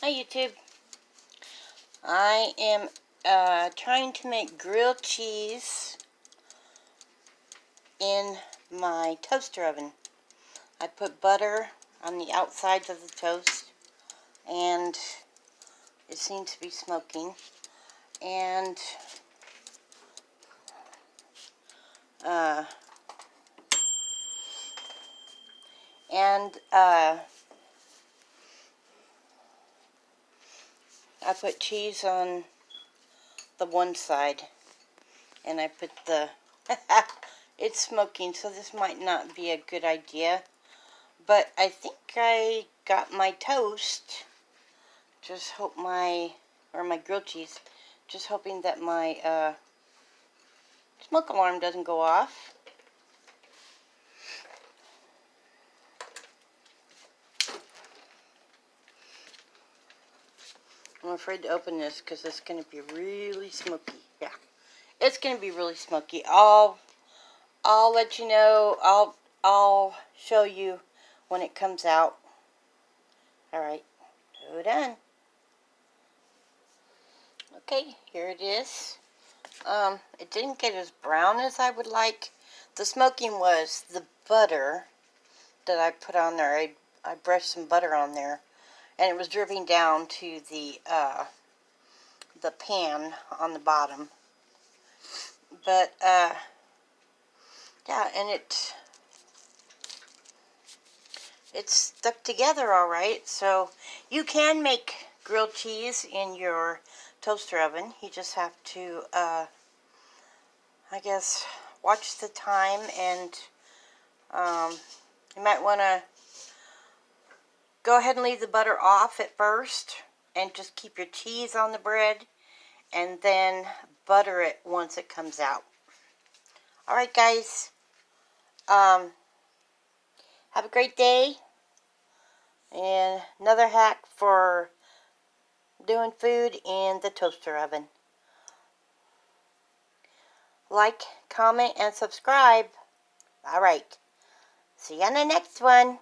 Hi YouTube. I am trying to make grilled cheese in my toaster oven. I put butter on the outsides of the toast and it seems to be smoking. And uh, I put cheese on the one side, and I put the it's smoking, so this might not be a good idea, but I think I got my toast. Just hope my grilled cheese, just hoping that my smoke alarm doesn't go off. I'm afraid to open this because it's going to be really smoky. Yeah, it's going to be really smoky. I'll let you know. I'll show you when it comes out. Alright, so done. Okay, here it is. It didn't get as brown as I would like. The smoking was the butter that I put on there. I brushed some butter on there, and it was dripping down to the pan on the bottom. But yeah, and it's stuck together all right. So you can make grilled cheese in your toaster oven. You just have to I guess watch the time, and you might want to go ahead and leave the butter off at first and just keep your cheese on the bread and then butter it once it comes out. Alright guys, have a great day, and another hack for doing food in the toaster oven. Like, comment, and subscribe. Alright, see you on the next one.